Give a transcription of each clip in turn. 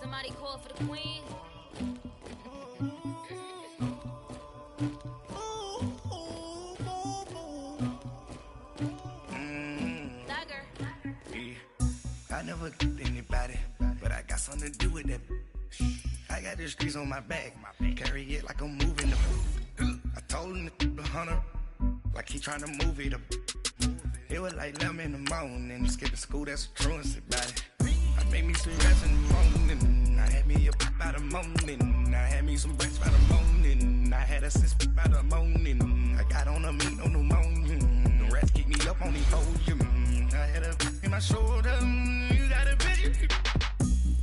Somebody call for the queen. I never get anybody, but I got something to do with that. I got the streets on my back, carry it like I'm moving the. I told him the hunter, like he trying to move it up. It was like 11 in the morning, skipping school, that's a truancy about it. I made me some rest in the morning, I had me a pop by the morning, I had me some breaks by the morning, I had a sis by the morning, I got on a meat, no pneumonia, the rats keep me up on the podium, I had a in my shoulder, you got a picture,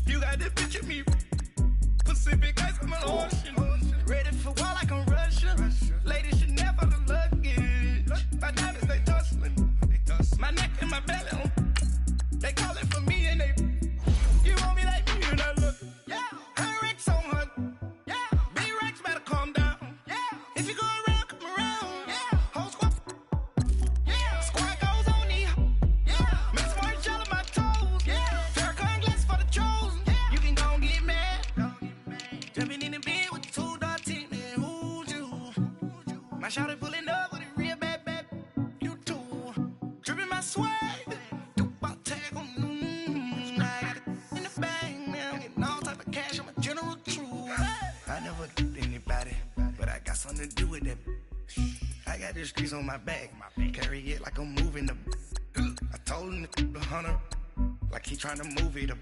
you got the picture me, Pacific ice on my ocean, ready for war like I'm Russia, ladies should never the luggage, my diamonds they tussling, my neck and my belly on, they calling for me and they, you want me like me and I look, yeah, her Rex on her, yeah, B-Rex better calm down, yeah, if you go around, come around, yeah, whole squad, yeah, squad goes on me, yeah, Miss Marshall on my toes, yeah, Farrakhan glass for the chosen, yeah, you can go and get mad, jumping in the bed with the 2 dark team, and who's you, my shawty pulling up with a real bad, you too, dripping my swag, I never get anybody, but I got something to do with that. I got the streets on my back, carry it like I'm moving the. I told him the hunter, like he trying to move it up.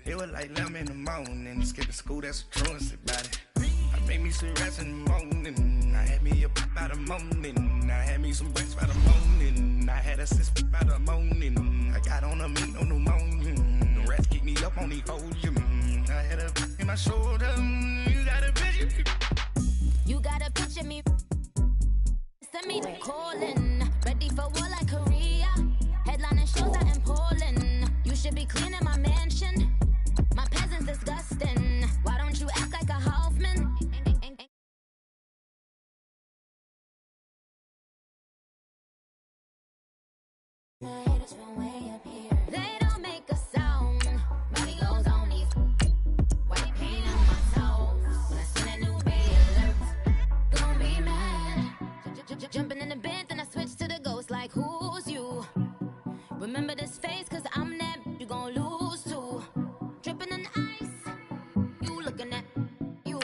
It was like 11 in the morning, skipping school, that's a truancy about it. I made me some rest in the morning, I had me a pop by the morning, I had me some breaks by the morning, I had a sis by the morning, I got on a meat, no pneumonia, the rats keep me up on the podium, I had a in my shoulder, you got a picture, You got a picture me. Send me calling, ready for war like Korea. Headlining shows out in Poland. You should be cleaning my mansion. My peasants disgusting. Why don't you act like a Hoffman? They don't make a sound. Money goes on these. White paint on my toes. When I see that new bay alert, gonna be mad. Jumping in the bed, then I switch to the ghost like who's you? Remember this face, cause I'm that you gon' lose too. Dripping in ice, you looking at you.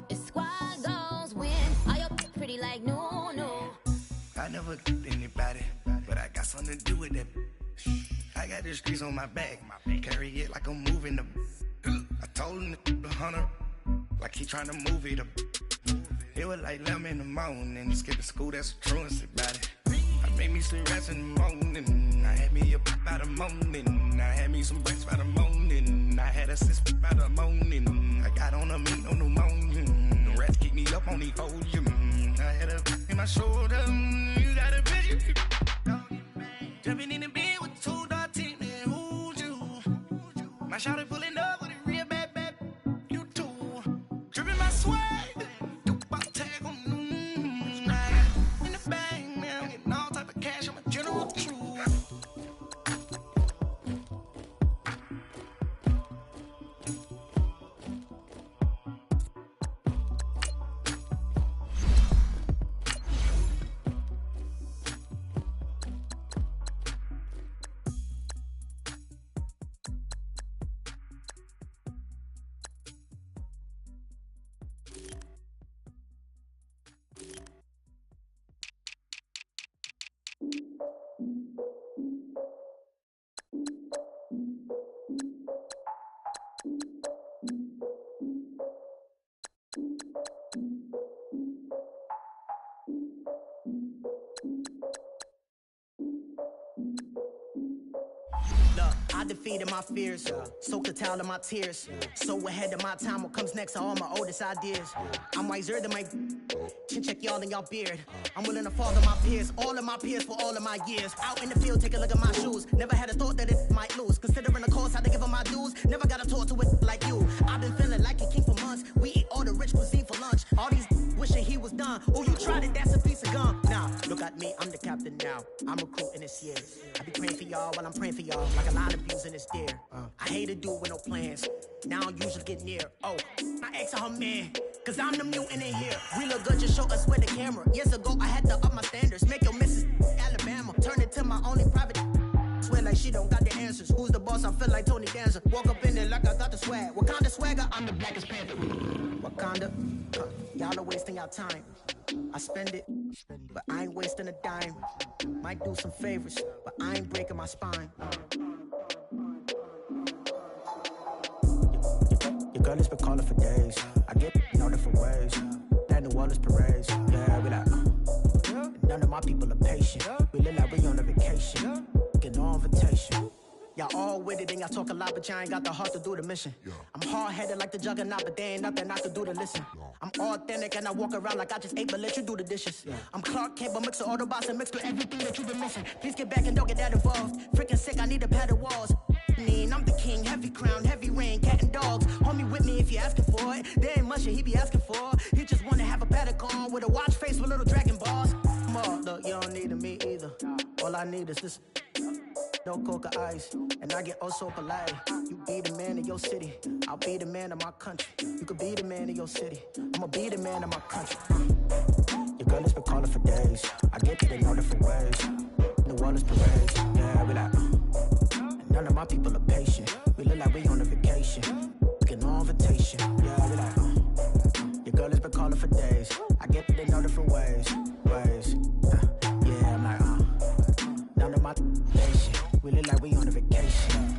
It's squad goals win. Are you pretty like no? I never get anybody, but I got something to do with that. I got the streets on my back, carry it like I'm moving the. I told him the hunter, like he trying to move it up. It was like 11 in the morning, skipping school, that's a truancy about it. I made me some rest in the morning, I had me a pop by the morning, I had me some breaks by the morning, I had a sis by the morning, I got on a meat, no pneumonia, the rats keep me up on the podium, I had a in my shoulder, you got a picture, jumping in the bed with 2 dark team, and who's you, my shawty pulling up with a real bad, you too, dripping my swag, cash, I'm a general truth. I defeated my fears, soaked the towel in my tears. So ahead of my time, what comes next are all my oldest ideas. I'm wiser than my check y'all in y'all beard. I'm willing to follow my peers, all of my peers for all of my years. Out in the field, take a look at my shoes. Never had a thought that it might lose. Considering the cost, had to give them my dues. Never got to talk to it like you. I've been feeling like a king for months. We eat all the rich cuisine for lunch. All these wishing he was done. Oh, you tried it, that's a piece of gum. Now, look at me, I'm the captain now. now. I'm recruiting this year. I be praying for y'all while I'm praying for y'all. Like a line of views in this deer. I hate a dude with no plans. Now I don't usually get near. Oh, my ex her man. Cause I'm the mutant in here. We look good, just show us where the camera. Years ago, I had to up my standards. Make your missus Alabama. Turn it to my only private. Swear like she don't got the answers. Who's the boss? I feel like Tony Danza. Walk up in there like I got the swag. Wakanda swagger, I'm the blackest panther. Wakanda, y'all are wasting your time. I spend it, but I ain't wasting a dime. Might do some favors, but I ain't breaking my spine. Your girl has been calling for days. I get in all different ways. That New Orleans parades. Yeah, we like, none of my people are patient. We look like we on a vacation. Get no invitation. Y'all all with it and y'all talk a lot, but y'all ain't got the heart to do the mission. I'm hard-headed like the juggernaut, but there ain't nothing I can do to listen. I'm authentic and I walk around like I just ate, but let you do the dishes. I'm Clark Kent, but mix of Autobots and mixed with everything that you've been missing. Please get back and don't get that involved. Freaking sick, I need to pad the walls. I'm the king, heavy crown, heavy rain, cat and dogs. Homie with me if you're asking for it. There ain't much that he be asking for. He just wanna have a paddock on with a watch face with little dragon balls. Look, you don't need me either. All I need is this. No coca ice, and I get oh so polite. You be the man of your city, I'll be the man of my country. You could be the man of your city, I'ma be the man of my country. Your girl has been calling for days. I get it in all different ways. New Orleans parades, yeah, we like. And none of my people are patient. We look like we on a vacation. Get no invitation, yeah, we like. Your girl has been calling for days. I get it in all different ways. Yeah, I'm like, none of my patient. We look like we on a vacation.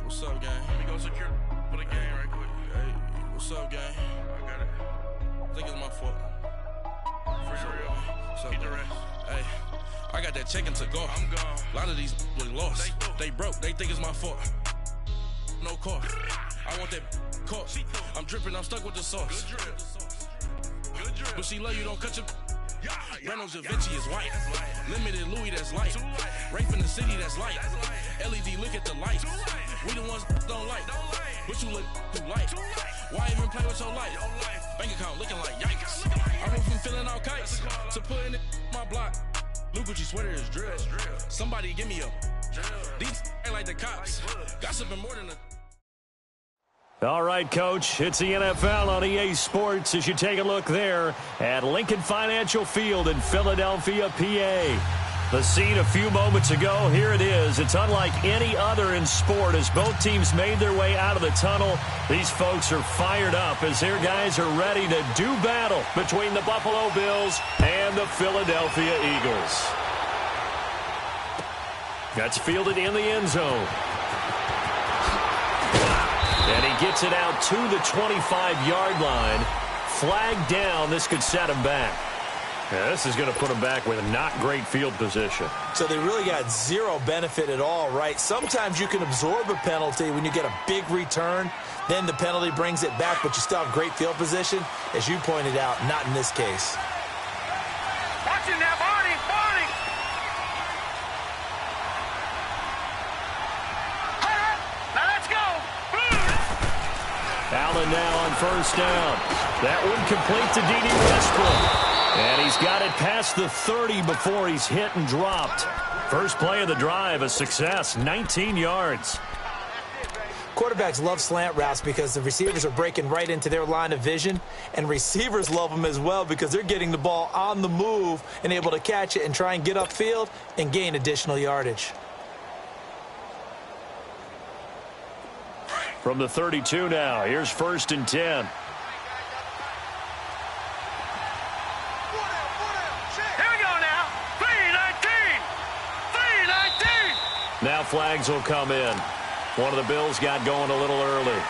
What's up, gang? Let me go secure for the game right quick. Hey, what's up, gang? I got it. I think it's my fault. For real. What's up, the rest. Hey, I got that chicken to go. I'm gone. A lot of these look lost. They broke. They think it's my fault. No car. I want that caught. I'm dripping. I'm stuck with the sauce. Good drip. Good drip. But she love you. Don't cut your. Reynolds Da Vinci is white. Limited Louis, that's light. Rape in the city, that's light. LED, look at the lights. We the ones don't like. But you look too light. Why even play with your life? Bank account looking like yikes. I went from filling out kites to putting it in my block. Blue Gucci sweater is drill. Somebody give me a. These ain't like the cops. Gossiping more than a. All right, Coach, it's the NFL on EA Sports as you take a look there at Lincoln Financial Field in Philadelphia, PA. The scene a few moments ago, here it is. It's unlike any other in sport as both teams made their way out of the tunnel. These folks are fired up as their guys are ready to do battle between the Buffalo Bills and the Philadelphia Eagles. That's fielded in the end zone. And he gets it out to the 25-yard line. Flag down. This could set him back. Yeah, this is going to put him back with not great field position. So they really got zero benefit at all, right? Sometimes you can absorb a penalty when you get a big return. Then the penalty brings it back, but you still have great field position. As you pointed out, not in this case. Watch it now, Barney! Barney! Now let's go! Allen now on first down. That one complete to D.D. Westbrook. And he's got it past the 30 before he's hit and dropped. First play of the drive, a success, 19 yards. Quarterbacks love slant routes because the receivers are breaking right into their line of vision, and receivers love them as well because they're getting the ball on the move and able to catch it and try and get upfield and gain additional yardage. From the 32 now, here's 1st and 10. Now flags will come in. One of the Bills got going a little early.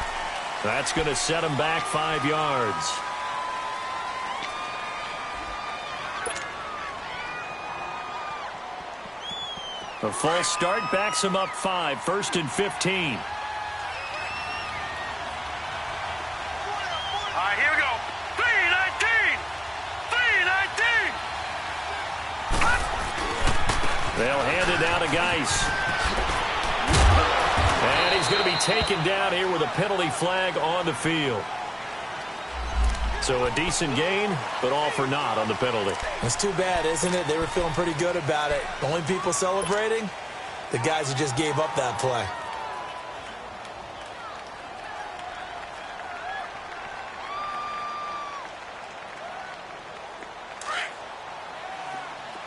That's going to set him back 5 yards. A false start backs him up 5, 1st and 15. All right, here we go. 3-19. 3-19. They'll hand it down to Geis. And he's going to be taken down here with a penalty flag on the field. So a decent gain, but all for naught on the penalty. It's too bad, isn't it? They were feeling pretty good about it. The only people celebrating, the guys who just gave up that play.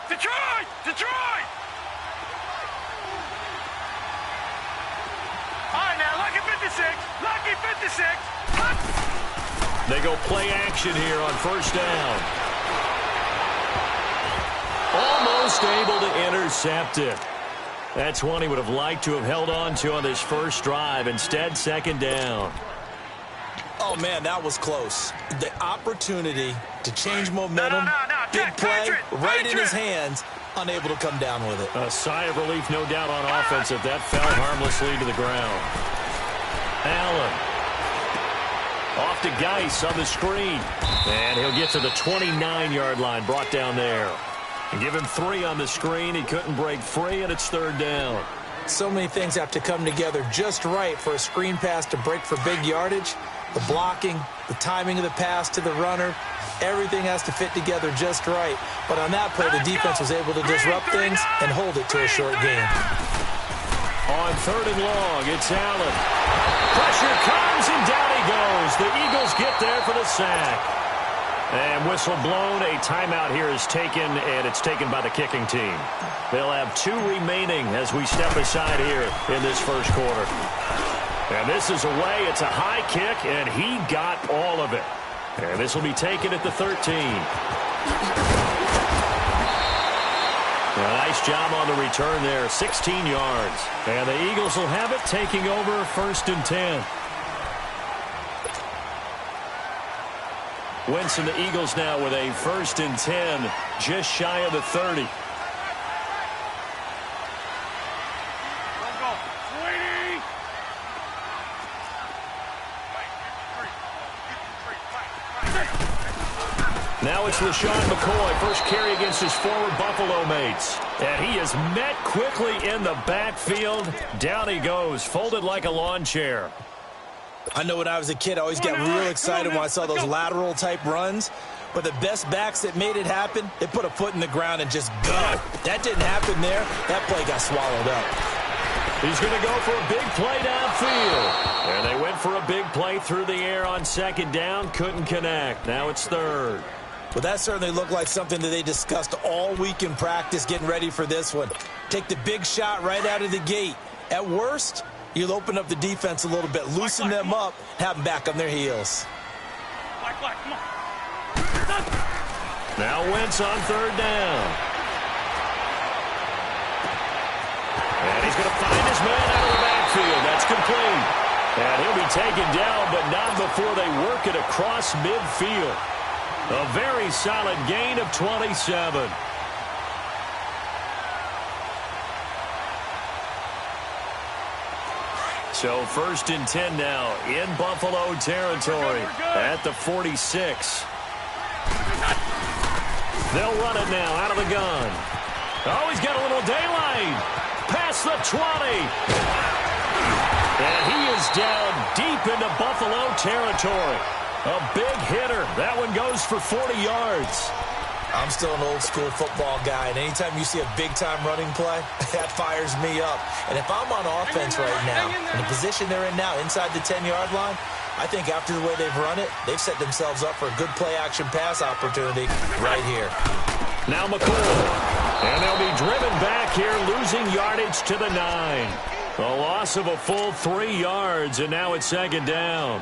Detroit! Detroit! All right, now, lucky 56. Lucky 56. They go play action here on 1st down. Almost able to intercept it. That's one he would have liked to have held on to on this first drive. Instead, 2nd down. Oh, man, that was close. The opportunity to change momentum, big play, right in his hands, unable to come down with it. A sigh of relief, no doubt, on offense if that fell harmlessly to the ground. Allen. Off to Geis on the screen. And he'll get to the 29-yard line, brought down there. And give him 3 on the screen. He couldn't break free, and it's 3rd down. So many things have to come together just right for a screen pass to break for big yardage. The blocking, the timing of the pass to the runner, everything has to fit together just right. But on that play, the defense was able to disrupt things and hold it to a short game. On 3rd and long, it's Allen. Pressure comes, and down he goes. The Eagles get there for the sack. And whistle blown. A timeout here is taken, and it's taken by the kicking team. They'll have 2 remaining as we step aside here in this first quarter. And this is away. It's a high kick, and he got all of it. And this will be taken at the 13. A nice job on the return there, 16 yards. And the Eagles will have it, taking over 1st and 10. Wentz and the Eagles now with a 1st and 10, just shy of the 30. Now it's LaShawn McCoy, first carry against his former Buffalo mates. And he is met quickly in the backfield. Down he goes, folded like a lawn chair. I know when I was a kid, I always got real excited when I saw those lateral-type runs. But the best backs that made it happen, they put a foot in the ground and just go. That didn't happen there. That play got swallowed up. He's going to go for a big play downfield. And they went for a big play through the air on 2nd down. Couldn't connect. Now it's 3rd. Well, that certainly looked like something that they discussed all week in practice, getting ready for this one. Take the big shot right out of the gate. At worst, you'll open up the defense a little bit, loosen them up, have them back on their heels. Come on. Now Wentz on 3rd down. And he's going to find his man out of the backfield. That's complete. And he'll be taken down, but not before they work it across midfield. A very solid gain of 27. So 1st and 10 now in Buffalo territory at the 46. They'll run it now out of the gun. Oh, he's got a little daylight. Past the 20. And he is down deep into Buffalo territory. A big hitter. That one goes for 40 yards. I'm still an old-school football guy, and anytime you see a big-time running play, that fires me up. And if I'm on offense right now, in the position they're in now, inside the 10-yard line, I think after the way they've run it, they've set themselves up for a good play-action pass opportunity right here. Now McCoy. And they'll be driven back here, losing yardage to the 9. A loss of a full 3 yards, and now it's 2nd down.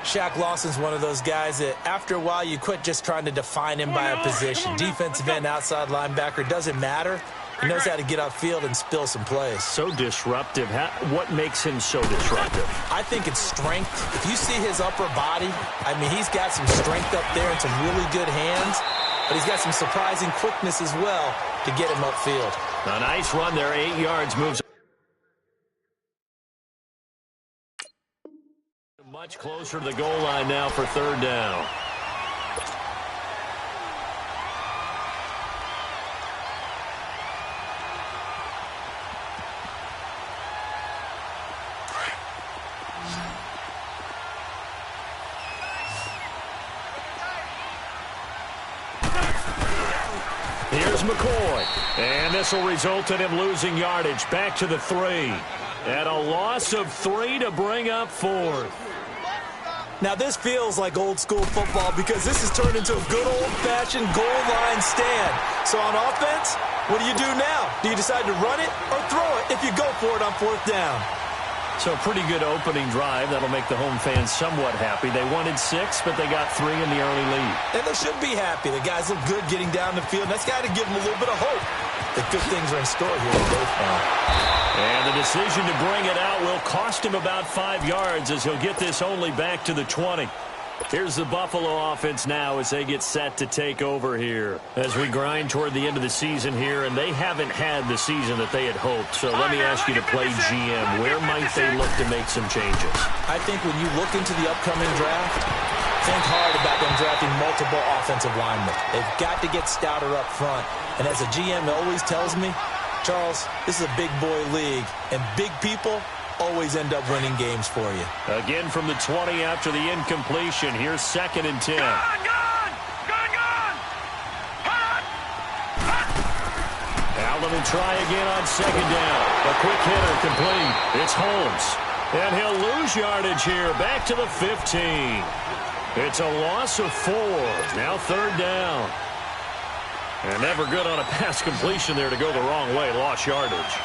Shaq Lawson's one of those guys that after a while you quit just trying to define him by a position. Defensive end, outside linebacker, doesn't matter. He knows how to get upfield and spill some plays. So disruptive. What makes him so disruptive? I think it's strength. If you see his upper body, I mean, he's got some strength up there and some really good hands, but he's got some surprising quickness as well to get him upfield. A nice run there, 8 yards, moves much closer to the goal line now for third down. Here's McCoy, and this will result in him losing yardage back to the 3. And a loss of 3 to bring up fourth. Now, this feels like old-school football because this has turned into a good old-fashioned goal line stand. So on offense, what do you do now? Do you decide to run it or throw it if you go for it on fourth down? So a pretty good opening drive. That'll make the home fans somewhat happy. They wanted 6, but they got 3 in the early lead. And they should be happy. The guys look good getting down the field. That's got to give them a little bit of hope that good things are in store here in both now. And the decision to bring it out will cost him about 5 yards as he'll get this only back to the 20. Here's the Buffalo offense now as they get set to take over here. As we grind toward the end of the season here, and they haven't had the season that they had hoped. So let me ask you to play GM. Where might they look to make some changes? I think when you look into the upcoming draft, think hard about them drafting multiple offensive linemen. They've got to get stouter up front. And as a GM always tells me, Charles, this is a big boy league, and big people always end up winning games for you. Again from the 20 after the incompletion. Here's 2nd and 10. Gone! Allen will try again on 2nd down. A quick hitter complete. It's Holmes. And he'll lose yardage here. Back to the 15. It's a loss of 4. Now 3rd down. And never good on a pass completion there to go the wrong way. Lost yardage.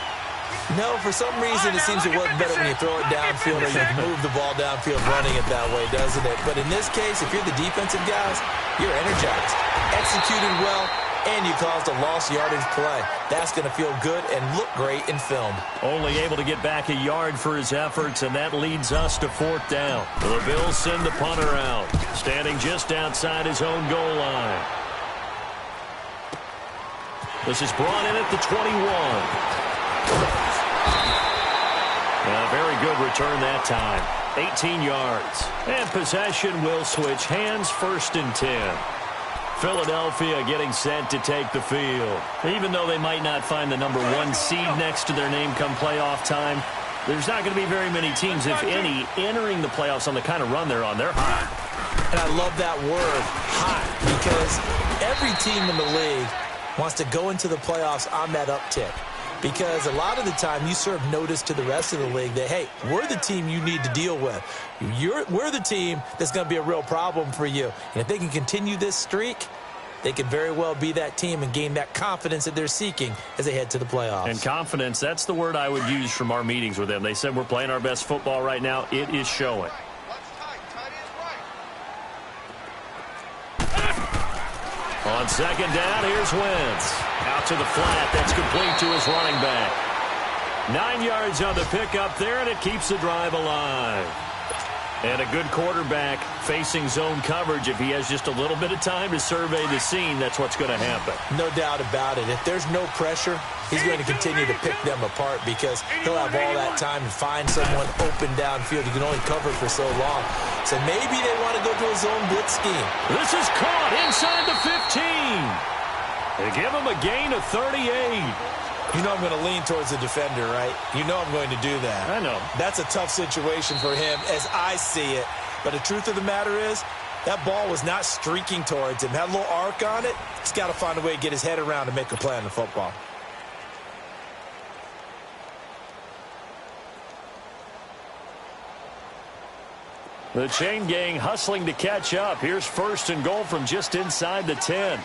No, for some reason it seems it works better when you throw it downfield or you can move the ball downfield running it that way, doesn't it? But in this case, if you're the defensive guys, you're energized, executed well, and you caused a lost yardage play. That's going to feel good and look great in film. Only able to get back a yard for his efforts, and that leads us to 4th down. The Bills send the punter out, standing just outside his own goal line. This is brought in at the 21. A very good return that time. 18 yards. And possession will switch hands. 1st and 10. Philadelphia getting set to take the field. Even though they might not find the number 1 seed next to their name come playoff time, there's not going to be very many teams, if any, entering the playoffs on the kind of run they're on. They're hot. And I love that word, hot, because every team in the league wants to go into the playoffs on that uptick. Because a lot of the time you serve notice to the rest of the league that, hey, we're the team you need to deal with. We're the team that's going to be a real problem for you. And if they can continue this streak, they could very well be that team and gain that confidence that they're seeking as they head to the playoffs. And confidence, that's the word I would use from our meetings with them. They said we're playing our best football right now. It is showing. On 2nd down, here's Wentz. Out to the flat. That's complete to his running back. 9 yards on the pickup there, and it keeps the drive alive. And a good quarterback facing zone coverage. If he has just a little bit of time to survey the scene, that's what's going to happen. No doubt about it. If there's no pressure, he's going to continue to pick them apart because he'll have all that time to find someone open downfield. You can only cover for so long. So maybe they want to go to a zone blitz scheme. This is caught inside the 15. They give him a gain of 38. You know I'm going to lean towards the defender, right? You know I'm going to do that. I know. That's a tough situation for him as I see it. But the truth of the matter is, that ball was not streaking towards him. Had a little arc on it. He's got to find a way to get his head around and make a play on the football. The chain gang hustling to catch up. Here's 1st and goal from just inside the 10.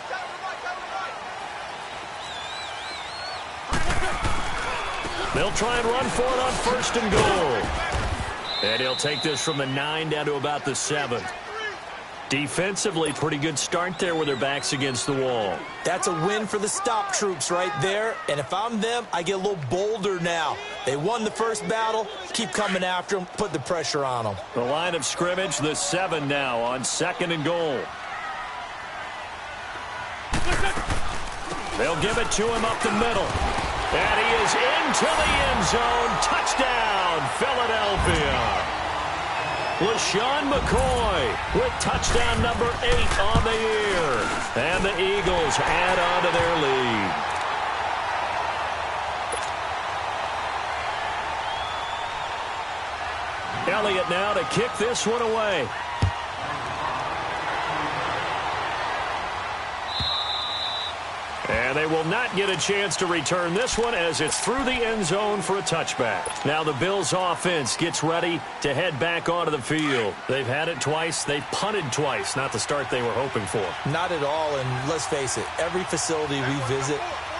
They'll try and run for it on 1st and goal. And he'll take this from the 9 down to about the 7. Defensively, pretty good start there with their backs against the wall. That's a win for the stop troops right there. And if I'm them, I get a little bolder now. They won the first battle. Keep coming after them. Put the pressure on them. The line of scrimmage, the 7 now on 2nd and goal. They'll give it to him up the middle. And he is into the end zone. Touchdown, Philadelphia. LaShawn McCoy with touchdown number 8 on the year. And the Eagles add on to their lead. Elliott now to kick this one away. And they will not get a chance to return this one as it's through the end zone for a touchback. Now the Bills offense gets ready to head back onto the field. They've had it twice. They've punted twice. Not the start they were hoping for. Not at all, and let's face it, every facility we visit,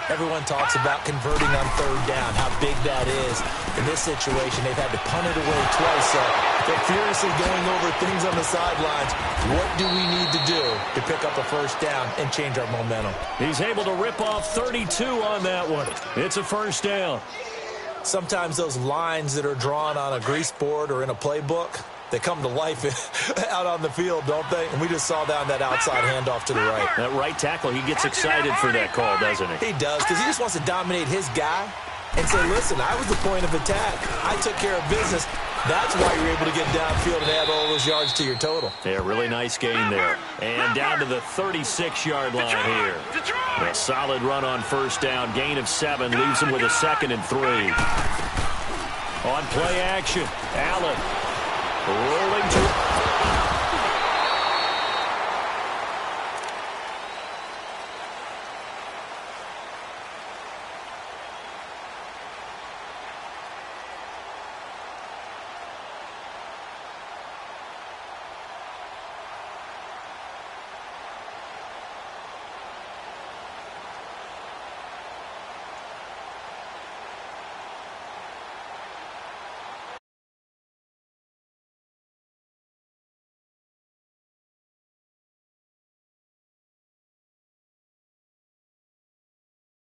everyone talks about converting on third down, how big that is. In this situation, they've had to punt it away twice, so they're furiously going over things on the sidelines. What do we need to do to pick up a first down and change our momentum? He's able to rip off 32 on that one. It's a first down. Sometimes those lines that are drawn on a grease board or in a playbook, they come to life out on the field, don't they? And we just saw down that outside handoff to the right. That right tackle, he gets excited for that call, doesn't he? He does, because he just wants to dominate his guy and say, listen, I was the point of attack. I took care of business. That's why you're able to get downfield and add all those yards to your total. Yeah, really nice gain there. And down to the 36-yard line here. A solid run on first down. Gain of 7 leaves him with a 2nd and 3. On play action, Allen rolling to